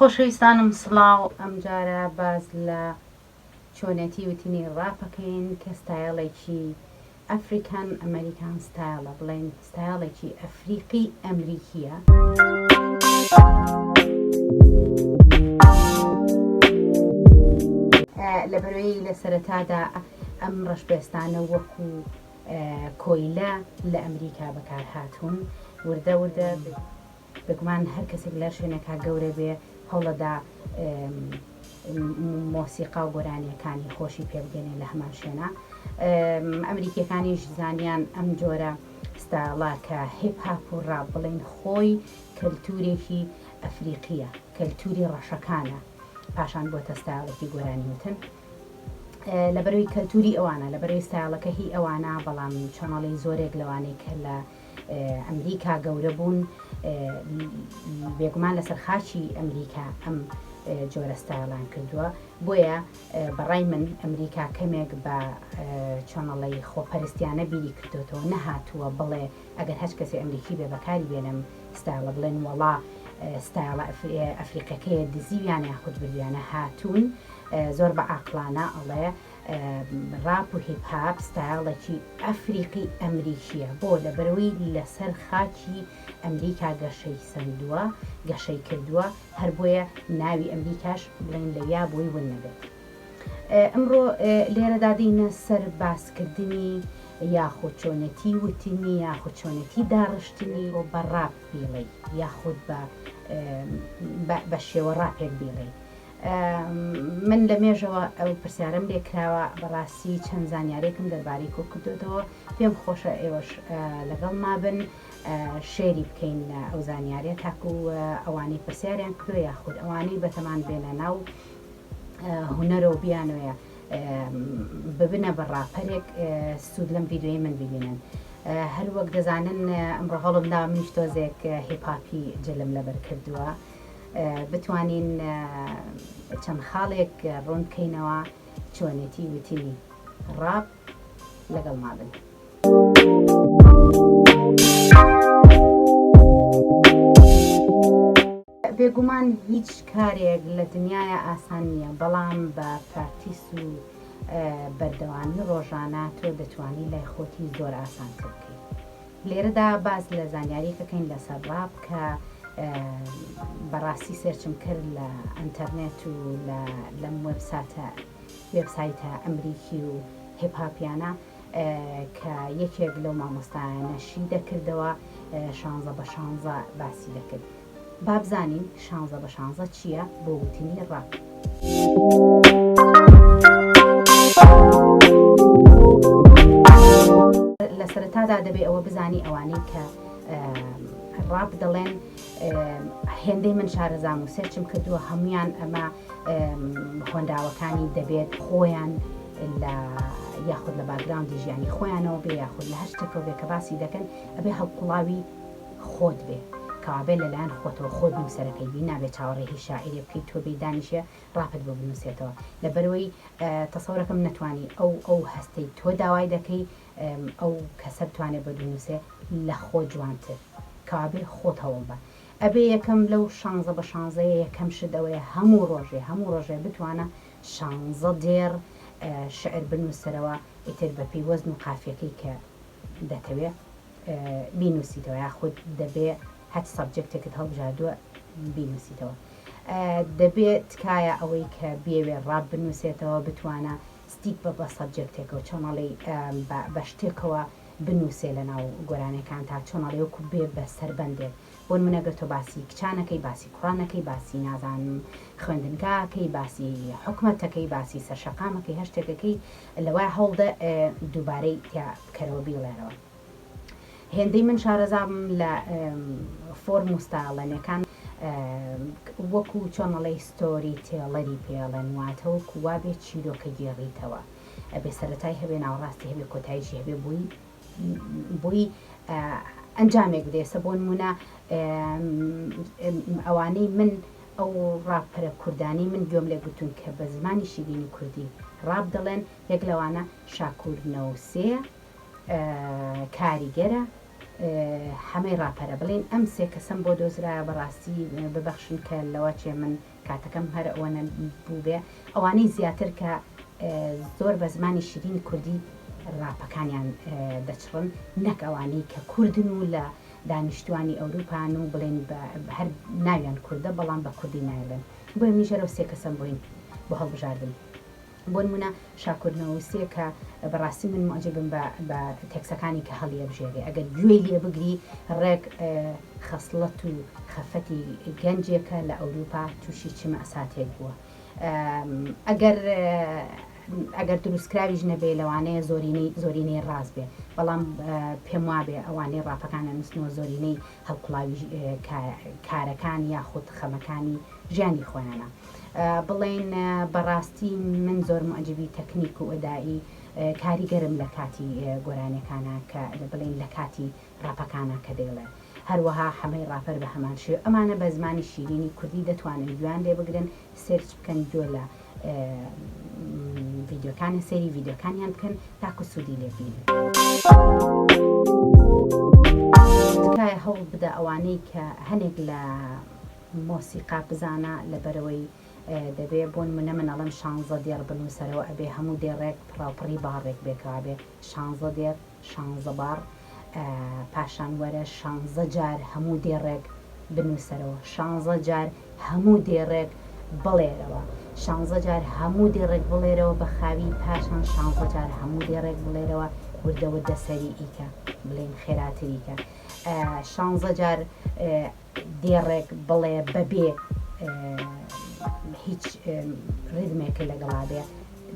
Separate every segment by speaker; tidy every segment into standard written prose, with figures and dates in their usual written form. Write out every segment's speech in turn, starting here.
Speaker 1: خۆشەویستانم سڵاو ئەم جارە باز لە چۆنەتی وتنی ڕاپەکەین کە ستایڵێکی ئەفریکان ئەمریکان ستایڵە بڵێن ستایڵێکی ئەفریقی ئەمریکیە. لە بەرەوەی لە سەرەتادا ئەم ڕەشبێستانە وەکو کۆیلە لە ئەمریکا بەکار هاتوون وردە وردە بگومان هەر کەسێک لە شوێنێکا گەورە بێ هەوڵەدا مۆسیقا و گۆرانیەکانی خۆشی پێبگەنێ لە هەمان شوێنە. ئەمریکیەکانیش زانیان ئەم جۆرە ستایڵە کە هیپ-هاپ و ڕاپ بڵێن خۆی کەلتورێکی ئەفریقیە، کەلتوری ڕەشەکانە، پاشان بۆتە ستایڵێکی گۆرانی وتن. لە بەرەوەی کەلتوری ئەوانە، لە بەرەوەی ستایڵەکە هی ئەوانە، بەڵام چۆنەڵی زۆرێک لەوانەی کە لە ئەمریکا گەورە بوون بێگومان لەسەر خاچی ئەمریکا ئەم جۆرە ستایڵان کردووە. بۆیە بەڕای من ئەمریکا کەمێک بە چۆنەڵی خۆپەرستیانە بیری کردوێتەوە، نەهاتووە بڵێ ئەگەر هەچ کەسی ئەمریکی بێ بەکاری بێنم ستایڵە بڵێن وەڵا ستایڵە ئەفریقەکەیە دزیویان یاخود بردویانە، هاتوون زۆر بە عاقلانە ئەڵێ ڕاپ و هیپ-هاپ ستایڵێکی ئەفریقی ئەمریکیە، بۆ لە بەرەوەی لەسەر خاچی ئەمریکا گەشەی سندووە، گەشەی کردووە، هەر بۆیە ناوی ئەمریکاش بڵێن لەویا بۆی ون نەبێت. ئەمڕۆ لێرەدا دێینە سەر باسکردنی یاخود چۆنەتی وتنی یاخود چۆنەتی داڕشتنی بە ڕاپ بیڵێ یاخود بە شێوە ڕاپێک بیڵێ. من لە مێژەوە ئەو پرسیارم لێ کراوە، بەڕاستی چەند زانیارێکم دەربارەی کۆ کردوێتەوە، پێم خۆشە ئێوەش لەگەڵ مابن شێری بکەین ئەو زانیاریە تاکو ئەوانەی پرسیاریان کردو یاخود ئەوانەی بەتەمان بێنە ناو هونەرە و بیانوەیە ببنە بە ڕاپەرێک سوود لەم ڤیدیۆی من ببینن. هەر وەک دەزانن ئەمڕۆ هەڵمدا منیش تۆزێک هیپ-هاپی جلم لەبەر کردووە، بتوانین چەند خاڵێک ڕوون بکەینەوە چۆنێتی وتنی ڕاپ لەگەڵ مابن. بێگومان هیچ کارێک لە دنیاە ئاسان نییە، بەڵام بە پراتیس و بەردەوانی ڕۆژانە تۆ دەتوانی لای خۆتی زۆر ئاسانتر بکەیت. لێرەدا باز لە زانیاریەکەکەین لەسەر ڕاپ کە بەڕاستی سێرچم کرد لە ئەنتەرنێت و لەم وێبسایتە ئەمریکی و هیپ-هاپیانە کە یەکێک لەو مامۆستایانەشی دەکردەوە 16x16 باسی دەکرد. با بزانین 16x16 چییە بۆ وتنی ڕاپ. لە سەرەتادا دەبێ ئەوە بزانی ئەوانەی کە ڕاپ دەڵێن هێندەی من شارەزام و سێرچم کردووە هەمویان ئەمە خوێنداوەکانی دەبێت خۆیان لە یاخود لە باگراوندی ژیانی خۆیانەوە بێ یاخود لە هەر شتێکەوە بێ کە باسی دەکەن ئەبێ هەڵقوڵاوی خۆت بێ، کەوابێ لەلایەن خۆتەوە خۆت نووسەرەکەی بی، نابێت چاوەڕێی شاعیرێ بکەیت تۆ بێ دانیشێ ڕاپت بۆ بنووسێتەوە. لە بەرەوەی تەسەورەکەم نەتوانی ئەو هەستەی تۆ داوای دەکەی ئەو کەسە بتوانێت بە بنووسێ لە خۆ جوانتر، کەوابێ خۆت هەوڵ بە. ئەبێ یەکەم لەو 16x16 یەکەم شت ئەوەیە هەموو ڕۆژێ بتوانە 16 دێر شعر بنووسەرەوە، ئیتر بە پێی وەزن و قافیەکەی کە دەتەوێ بینووسیتەوە، یاخود دەبێ هەچ سەبجەکتێکت هەڵبژاردووە بینووسیتەوە. دەبێت تکایە ئەوەی کە بێوێ ڕاپ بنووسێتەوە بتوانە ستیک بە سەبجەکتێکەوە چۆنەڵی بە شتێکەوە بنووسێ لە ناو گۆرانەکان تا چۆنەڵی وەکو بێ بە سەربەندێک. بۆ نمونەگەر تۆ باسی کچانەکەی، باسی کوڕانەکەی، باسی نازانم خوێندنگاکەی، باسی حکومەتەکەی، باسی سەرشەقامەکەی، هەر شتێکەکەی لەوای هەوڵدە دووبارەی تیا بکەرەوە بیڵێرەوە. هێندەی من شارەزام لە فۆرم و ستایڵەنەکان وەکو چۆنەڵی ستۆری تێڵەری پێڵەن، واتەوەکو وابێت چیرۆکە گێڕیتەوە، ئەبێ سەرەتای هەبێ، ناوەڕاستی هەبێ، کۆتاییشی هەبێ، بۆی ئەنجامێک بدێسە. بۆ نمونە ئەوانەی من ئەو ڕاپەرە کوردانی من گوێم لێ گوتون کە بە زمانی شیرینی کوردی ڕاپ دەڵێن، یەک لەوانە شاکوور نەوسێ کاریگەرە هەمەی ڕاپەرە بڵین ئەم سێ کەسم بۆ دۆزرایە بەڕاستی ببەخشن کە لەوە چێ من کاتەکەم هەر ئەوەنە بوو بێ ئەوانەی زیاتر کە زۆر بە زمانی شیرین کوردی ڕاپەکانیان دەچڕن نەک ئەوانەی کە کوردن و لە دانیشتوانی ئەوروپان و بڵێن هەر ناویان کووردە بەڵام بە کوردی نایبن بۆ میژەرە و سێ کەسم بووین بۆ هەڵبژاردن بۆ نمونە شاکردنەوەسیە کە بەڕاستی من معجبم بە تێکسەکانی کە هەڵیە بژێرێ ئەگەر گوێی لێ بگری ڕێک خەسڵەت و خەفەتی گەنجێکە لە ئەوروپا تووشی چمە ئەساتێک بووە ئەگەر دروستکراویش نەبێ لەوانەیە زۆرینەی ڕاست بێ بەڵام پێم وابێ ئەوانەی ڕاپەکانە نووسنەوە زۆرینەی هەڵقڵاوی کارەکان یاخود خەمەکانی ژیانی خۆیانە بڵێن بەڕاستی من زۆر معجبی تەکنیک و ئەدایی کاریگەرم لە کاتی گۆرانەکانە کە بڵێن لە کاتی ڕاپەکانە کە دێڵێ هەروەها هەمەی ڕاپەر بە هەمان شێ ئەمانە بە زمانی شیرینی کوردی دەتوانن گویان لێ بگرن سێرچ بکەن جۆ لە ڤیددیۆکانی سەیری ڤیددیۆکانیان بکەن تاکو سوودی لێبین تکایە هەوڵ بدە ئەوانەی کە هەنێک لە مۆسیقا بزانە لەبەرەوەی دەبێ بۆن منە ئەڵەم 16 دێڕ بنووسەرەوە ئەبێ هەموو دێڕێک پڕاپڕی باڕێک بێکەوە بێ 16 دێر 16 بار پاشان وەرە 16 جار هەموو دێڕێک بنووسەرەوە 16 جار هەموو دێڕێک بڵێرەوە 16 جار هەموو دێڕێک بڵێرەوە بە خاوی پاشان 16 جار هەموو دێڕێک بڵێرەوە وردەوە دەسەری ئیکە بڵێن خێراتریکە 16 جار دێڕێک بڵێ بەبێ هیچ ڕێزمێکە لەگەڵا بێ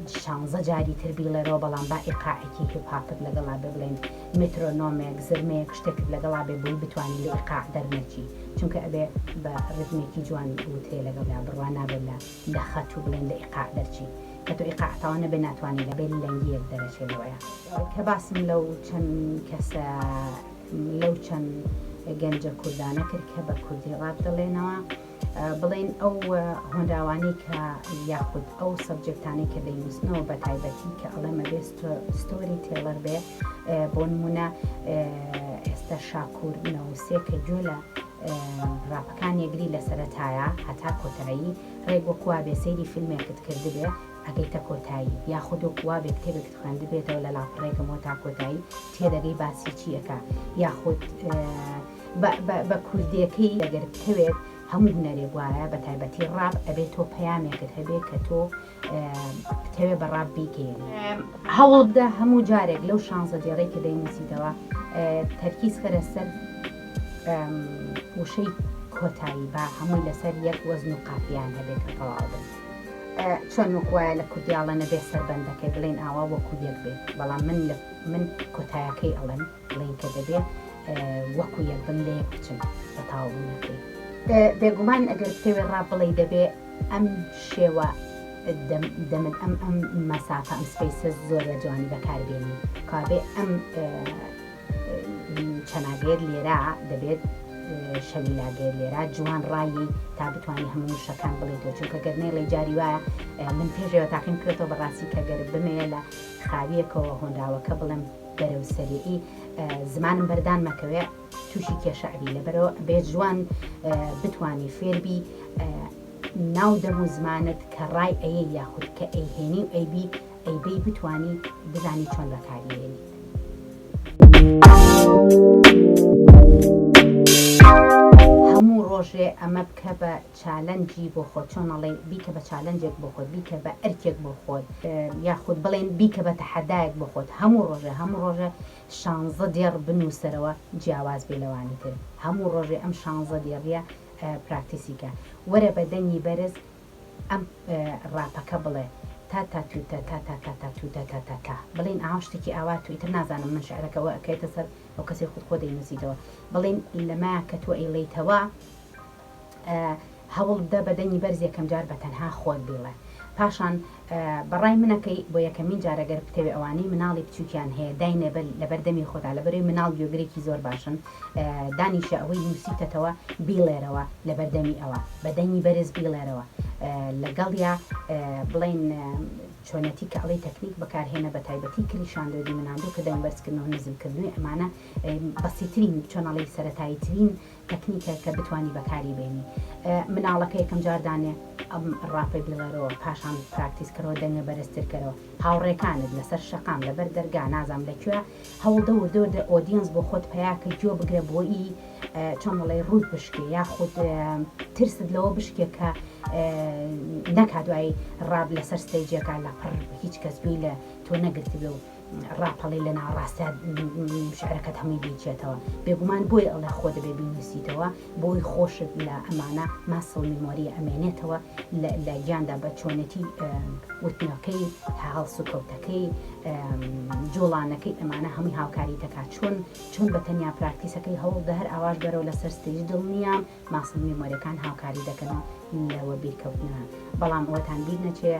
Speaker 1: 16 جاری تربیڵێرەوە بەڵام با ئیقاعێکی هیپاپت لەگەڵا بێ بڵێن مترۆنۆمێک زرمەیەک شتێکت لەگەڵا بێ بووی بتوانین لە ئیقاع دەرنەچی چونکە ئەبێ بە ڕێزمێکی جوان وتێ لەگەڵا بڕوا نابێت لە خەت و بڵێن لە ئیقاع دەرچی کە تۆ ئیقاعتەوە نەبێ ناتوانانی لەبێت لەنگیەک دەرەچێتەوەیە کە باسم لەو چەند کەسە لەو چەند گەنجە کوردانە کرد کە بە کوردی ڕاب دەڵێنەوە بڵێن ئەو هۆنراوانی کە یاخود ئەو سەبجەکتانی کە دەینووسنەوە بە تایبەتی کە ئەڵێمە بێ ستۆری تێڵەر بێ بۆ نمونە ئێستا شاکردنەوەسێ کە جۆ لە ڕاپەکان یەگری لە سەرەتایە هەتا کۆتایی ڕێک وەکووا بێ سەیری فیلمێکت کردبێ ئەگەیتە کۆتایی یاخود وەکووا بێ کتێبێکت خوێندبێتەوە لە لاپڕێکەوە تا کۆتایی تێدەگەی باسی چیەکە یاخود بە کوردیەکەی ئەگەر بتەوێت هەموو هونەرێک وایە بە تایبەتی ڕاب ئەبێت تۆ پەیامێکت هەبێت کە تۆ بتەوێ بە ڕاب بیگەێنی هەوڵ بدە هەموو جارێک لەو 16 دێڕەی کە دەینووسیتەوە تەرکیز خەرە سەر وشەی کۆتایی با هەمووی لەسەر یەک وەزن و قافیان هەبێت کە تەواو بن چۆن وەکوایە لە کوردیاڵە نەبێت سەربەندەکەی بڵێن ئاوا وەکو یەک بێت بەڵام من کۆتایەکەی ئەڵێن بڵێن کە دەبێت وەکو یەک بن لە یەک بچن بە تاوابوونەکەی بێگومان ئەگەر پێوێ ڕاب بڵێ دەبێ ئەم شێوە دەمت ئەم مەسافە ئەم سپیسە زۆر لە جوانی بەکاربێنی کابێ ئەم چەناگەر لێرە دەبێت شەوی لاگەر لێرە جوان ڕایی تا بتوانانی هەموو شەکان بڵێتەوە چونکە گەرنەی لە جاری وایە من پێشەوە تاقیم کردەوە بەڕاستی کە گەر بمەیە لە خاویەکەوە هۆنراوەکە بڵێم بەرەو سەریعی زمانم بەردان مەکەوێ تووشی کێشەعبی لەبەرەوە بێت جوان بتوانانی فێربی ناو دەم و زمانت کە ڕای ئەیە یاخود کە ئەیهێنی و ئەیبەی بتوانی بزانی چۆن بەکاریێنی هەموو ڕۆژێ ئەمە بکە بە چالەنجی بۆ خۆت چۆنەڵێ بیکە بە چالەنجێک بۆ خۆت بیکە بە ئەرکێک بۆ خۆت یاخود بڵێن بیکە بە تەحەدایەک بۆ خۆت هەموو ڕۆژە 16 دێڕ بنووسەرەوە جیاواز بێ لەوانی تر هەموو ڕۆژێ ئەم 16 دێڕیە پراکتیسیکە وەرە بە دەنگی بەرز ئەم ڕاپەکە بڵێ تا بڵێن ئاو شتێکی ئاوا تو ئیتر نازانم من شعرەکەەوە ئەکەیتە سەر ئەو کەسی خۆ دەینووسیتەوە بڵێن لەمایە کە تۆ ئەیڵێیتەوە هەوڵ بدە بە دەنگی بەرز یەکەم جار بە تەنها خۆت بڵێ پاشان بەڕای منەکەی بۆ یەکەمین جارەگەر بتەوێ ئەوانەی مناڵی بچووکیان هەیە داینە لە بەردەمی خۆدا لە بەرەوەی مناڵ بیۆگرێکی زۆر باشن دانیشە ئەوەی نووسیتەوە بیڵێرەوە لە بەردەمی ئەوە بە دەنگی بەرز بیڵێرەوە لەگەڵ یا بڵێن چۆنەتی کە ئەڵی تەکنیک بەکارهێنە بە تایبەتی کلیشاندۆدی مناندوو کە دەنگ بەرزکردنەوە نزمکردنوی ئەمانە بەسیترین چۆنەڵی سەرەتاییترین تەکنیکە کە بتوانی بەکاری بێنی مناڵەکە یەکەم جاردانێ ئەم ڕاپەی بڵەرەوە پاشان پراکتیسکەرەوە دەنگە بەرزترکەرەوە هاوڕێکانت لەسەر شەقام لەبەر دەرگا نازام لەکوێ هەوڵدە وردۆدە ئۆدیەنس بۆ خۆت پەیاکە گوێ بگرە بۆی چۆن بڵێ ڕوود بشکێ یاخود ترست لەوە بشکێ کە نەکا دوایی ڕاب لەسەر ستەیجەکە لە پڕ هیچ کەس گوێی لە تۆ نەگرتی بێ و ڕاپەڵی لە ناوڕاستە شعرەکەت هەمووی بیچێتەوە بێگومان بۆی ئەڵێ خۆ دەبێ بینویسیتەوە بۆی خۆشت لە ئەمانە ماسڵ میمۆری ئەمێنێتەوە لە گیاندا بە چۆنێتی وتنەکەی هەڵس و کەوتەکەی جۆڵانەکەی ئەمانە هەمووی هاوکاری دەکا چۆن بە تەنیا پراکتیسەکەی هەوڵ هەر ئاواش بەرەو لەسەر ستێج دڵنیام ماسڵ میمۆریەکان هاوکاری دەکەنەوە لەوە بیرکەوتنە بەڵام ئەوەتان بیر نەچێ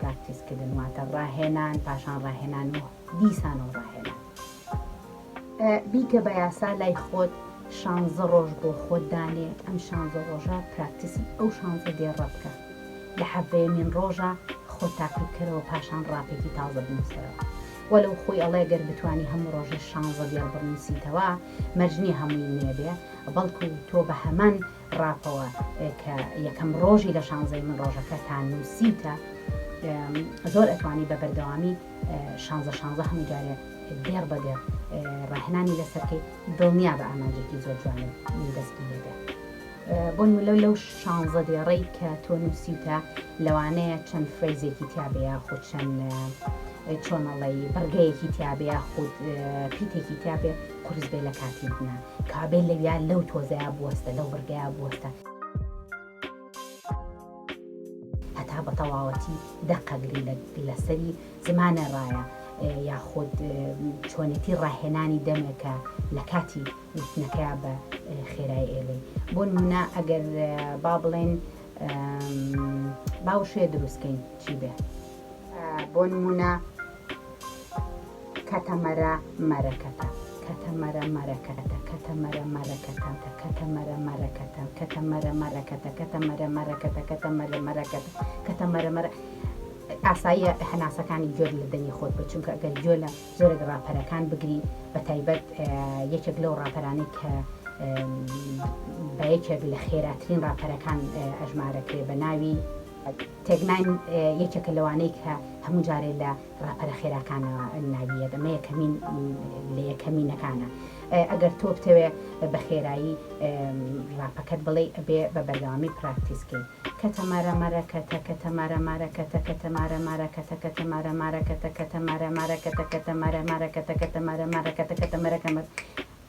Speaker 1: پراکتیسکردن واتە ڕاهێنان پاشان ڕاهێنان و دیسانەوە ڕاهێنان بیکە بە یاسا لای خۆت 16 ڕۆژ بۆ خۆت دانێ ئەم 16 ڕۆژە پراکتیسی ئەو 16 دێڕە بکە لە حەڤەیەمین ڕۆژە خۆت تاقیب کەرەوە پاشان ڕاپێکی تازە بنووسەرەوە وەلو خۆی ئەڵێ گەر بتوانی هەموو ڕۆژە 16 دێڕ بنووسیتەوە مەرجنی هەمووی نێبێ بەڵکو تۆ بە هەمان ڕاپەوە کە یەکەم ڕۆژی لە 16 من ڕۆژەکە تا نووسیتە زۆر ئەتوانی بە بەردەوامی 16 هەموو جارێ دێڕ بە دێڕ ڕاهێنانی لەسەرکەی دڵنیا بە ئاماژێکی زۆر جوانە دەست لێدە بۆ نمونە لەو 16 دێڕەی کە تۆ نووسیتە لەوانەیە چەند فرێزێکی تیابەیە خۆ چەند چۆنەڵی بەرگەیەکی تیابەیە خود پیتێکی تیابێ قورس بێ لە کاتی بنە کابێ لەویا لەو تۆزەیە بوەستە لەو بەرگەیە بوەستە هەتا بە تەواوەتی دەقەگری لەسەری زمانە ڕایە یاخود چۆنێتی ڕاهێنانی دەمێکە لە کاتی وتنەکەیا بە خێرای ئێڵێ بۆ نمونە ئەگەر با بڵێن باوشێ دروستکەین چی بێ بۆ نمونە کەتەمەرە مەرەکەتە کەتەمەرە مەرەکەتە کەتەمەرە مەرەکەتە کەتەمەرە مەرەکەتە کەتەمەرە مەرەکەتە کەتەمەرە مەرەکەتە کەتەمەرە مەرەکەتە کەتەمەرە مەرە ئاساییە هەناسەکانی گوێر لە دەنی خۆت بە چونکە ئەگەر گوێ لە زۆرێک ڕاپەرەکان بگری بە تایبەت یەکێک لەو ڕاپەرانەی کە بە یەکێک لە خێراترین ڕاپەرەکان ئەژمارەکرێ بە ناوی تێگناین یەکێکە لەوانەی کە هەموو جارێ لە ڕاپەرە خێراکانەوە ناویە دەمە یەکەمین لە یەکەمینەکانە ئەگەر تۆ بتەوێ بە خێرایی ڕاپەکەت بڵێ ئەبێ بە بەردەوامی پراکتیسکەی کەتەمارە مارەکەتە کەتەمارە مارەکەتە کەتەمارە مارەکەتە کەتەمارە مارەکەتە کەتەمارە مارەکەتە کەتەمارە مارەکەتە کەتەمارە مارەکەتە کەتەمەرەکەمە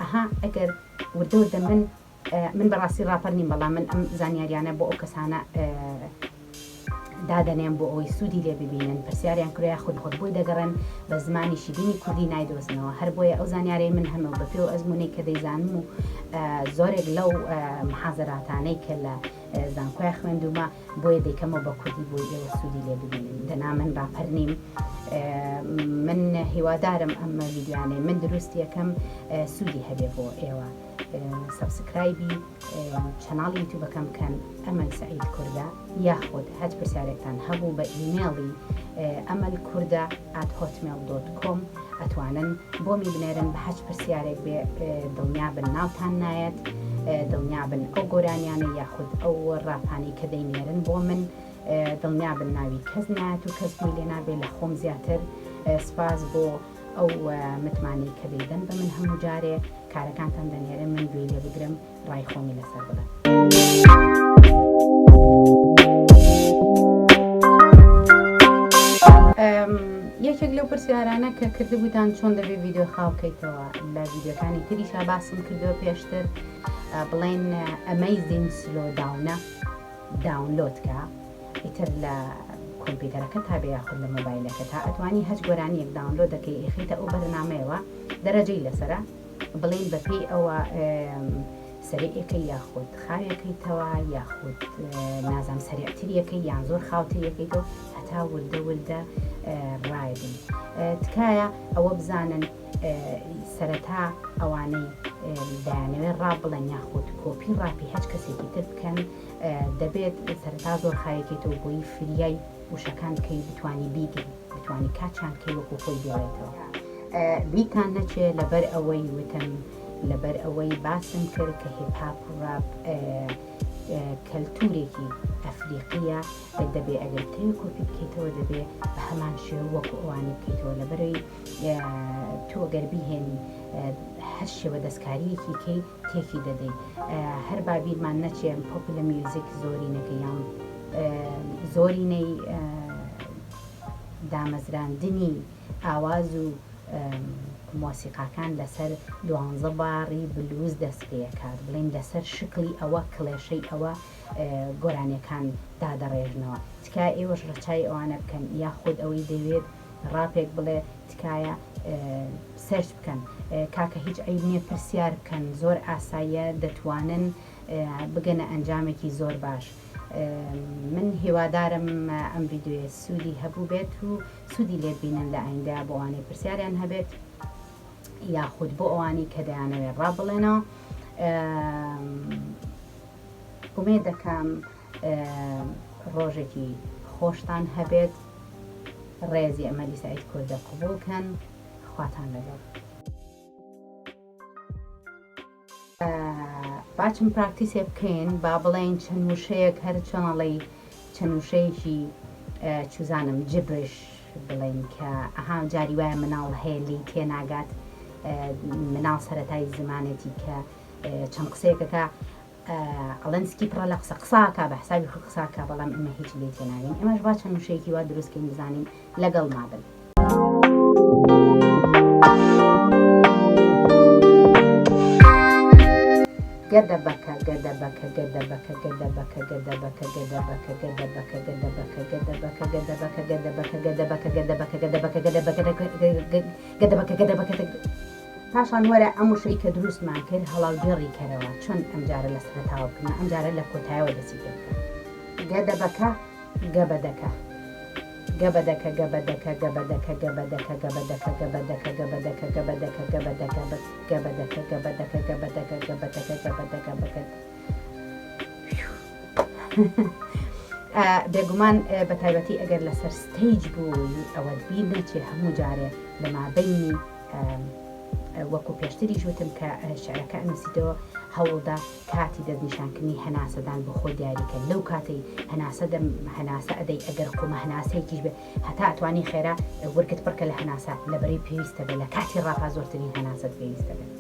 Speaker 1: ئەها ئەگەر وردە من بەڕاستی ڕاپەر نیم بەڵام من ئەم زانیاریانە بۆ ئەو کەسانە دادەنێن بۆ ئەوی سوودی لێ ببینن پرسیاریان کرۆیا خود بۆی دەگەڕن بە زمانی شیرینی کوردی نایدۆزنەوە هەر بۆیە ئەو زانیارەی من هەمە بە پێ و ئەزمونەی کە دەیزانم و زۆرێک لەو محازەراتانەی کە لە زانکۆی خوێندومە بۆیە دەیکەمەوە بە کوردی بۆی ئێوە سوودی لێ ببینن دەنا من ڕاپەر نیم من هیوادارم ئەمە ویدیوانەی من دروستی یەکەم سوودی هەبێ بۆ ئێوە سبسکرایبی چەناڵی یوتیوبەکەم بکەن ئەمەل سەعید کوردە یاخود هەچ پرسیارێکتان هەبوو بە ئیمێڵی ئەمەل کوردە @hotmail.com ئەتوانن بۆمی بنێرن بە هەچ پرسیارێک بێ دڵنیا بن ناوتان نایەت دڵنیا بن ئەو گۆرانیانە یاخود ئەو ڕاپانی کە دەینێرن بۆ من دڵنیا بن ناوی کەس نایەت و کەس لێ نابێ لە خۆم زیاتر سپاس بۆ ئەو متمانی کە دەیدەن بە من هەموو جارێ کارەکانتان دەنێرن من گوێی لێ بگرم ڕای خۆمی لەسەر بدەن یەکێک لەو پرسیارانە کە کردبووتان چۆن دەبێت ڤیدیۆ خاوکەیتەوە لە ڤیدیۆکانی تریشا باسم کردووە پێشتر بڵێن ئەمەیزین سلۆداونە داونلۆدکە ئیتر لە کۆمپیوتەرەکە تا بێ یاخود لە مۆبایلەکە تا ئەتوانی هەچ گۆرانیەک داونلۆد دەکەی ئیخیتە ئەو بەرنامەیەوە دەرەجەی لەسرە بڵێن بە پێی ئەوە سەرێکەکەی یاخود خاوێکەکەیتەوە یاخود نازام سەرێعتریەکەی یان زۆر خاوتەیەکەیتەوە هەتا وردە ڕایبن تکایە ئەوە بزانن سەرەتا ئەوانەی دایانەوێت ڕاب بڵێن یاخود کۆپی ڕاپی هەچ کەسێکی تر بکەن دەبێت سەرەتا زۆر خایەکێتەوە بۆی فریای وشەکان کەی بتوانی بیگری بتوانی کاچیان کەی وەکو خۆی بێڵێتەوە بیکان نەچێ لەبەر ئەوەی وتم لەبەر ئەوەی باسم کرد کە هیپهاپ و ڕاپ کەلتورێکی ئەفریقیە دەبێ ئەگەر تەوێ کۆپی بکەیتەوە دەبێ بە هەمان شێوە وەکو ئەوانی بکەیتەوە لەبەرەوەی تۆ گەر بیهێنی هەر شێوە دەستکاریەکی کەی تێکی دەدەی هەر بابیرمان نەچێن پۆپولە میوزیک زۆرینەکە یان زۆرینەی دامەزراندنی ئاواز و مۆسیقاکان لەسەر 12 باڕی بلوز دەست پێکات بڵین لەسەر شکلی ئەوە کڵێشەی ئەوە گۆرانیەکان دادەڕێژنەوە تکای ئێوەش ڕەچای ئەوانە بکەن یاخود ئەوەی دەوێت ڕاپێک بڵێ تکایە سەرچ بکەن کاکە هیچ عیب نییە پرسیار بکەن زۆر ئاساییە دەتوانن بگەنە ئەنجامێکی زۆر باش من هیوادارم ئەم ڤیدیۆیە سوودی هەبوو بێت و سوودی لێ بینن لە ئایندا بۆ ئەوانەی پرسیاریان هەبێت یاخود بۆ ئەوانی کە دەیانەوێت ڕابڵێنەوە ئومێد دەکەم ڕۆژێکی خۆشتان هەبێت ڕێزی ئەمەلی سعید کوردە قبولکەن خواتان لەگەڵ باچم پراکتیسێ بکەین با بڵێن چەند وشەیەک هەر چۆنەڵی چەند وشەیەکی چوزانم جبرش بڵێن کە ئەها جاری وایە مناڵ هەیە لی تێناگات مناڵ سەرەتای زمانێتی کە چەند قسەیەکەکە ئەڵەنسکی پڕە لە قساکە بە حسابی قساکە بەڵام ئەمە هیچ لێ تێناگەین ئەمەش با چەند وشەیەکی وا دروستکەین بزانین لەگەڵ مابن گەدەبەکە گەدەبەکە گەدەبەکە گەدەبەکە گەدەبەکە گەدەبەکە گەدەبەکە گەدەبەکە گەدەبەکە گەدەبەکە گەدەبەکە گەدەبەکە گەدەبەکە گەدەبەکە گەدەبەکە گەدەبەکە پاشان وەرە ئەم وشەی کە دروستمان کرد هەڵاوگێڕی کەرەوە چۆن ئەمجارە لە سەرەتاوە بکەن ئەمجارە لە کۆتایەوە دەچی پێ بکەن گەدەبەکە گەبەدەکە گەبەدەکە گەبەدەکە گەبەدەکە گەبەدەکە گەبەدەکە گەبەدەکە گەبەدەکە گەبەدەکە گەبەدەکە گەبەدەکە گەبەدەکە گەبەدەکە گەبەدەکە گەبەدەکە گەبەدەکە بێگومان بە تایبەتی ئەگەر لەسەر ستەیج بووی ئەوە بیر نەچێ هەموو جارێ لە مابەینی وەکو پێشتری ژوتم کە شعرەکە ئەنووسیتەوە هەوڵدا کاتی دەستنیشانکردنی هەناسەدان بۆ خۆ دیاریکە لەو کاتەی هەناسە ئەدەی ئەگەر خۆمە هەناسەیەکیش بێ هەتا ئەتوانی خێرا وەرگت پڕکە لە هەناسە لەبەرەی پێویستە بێ لە کاتی ڕاپا زۆرترین هەناسەت پێویستە بێت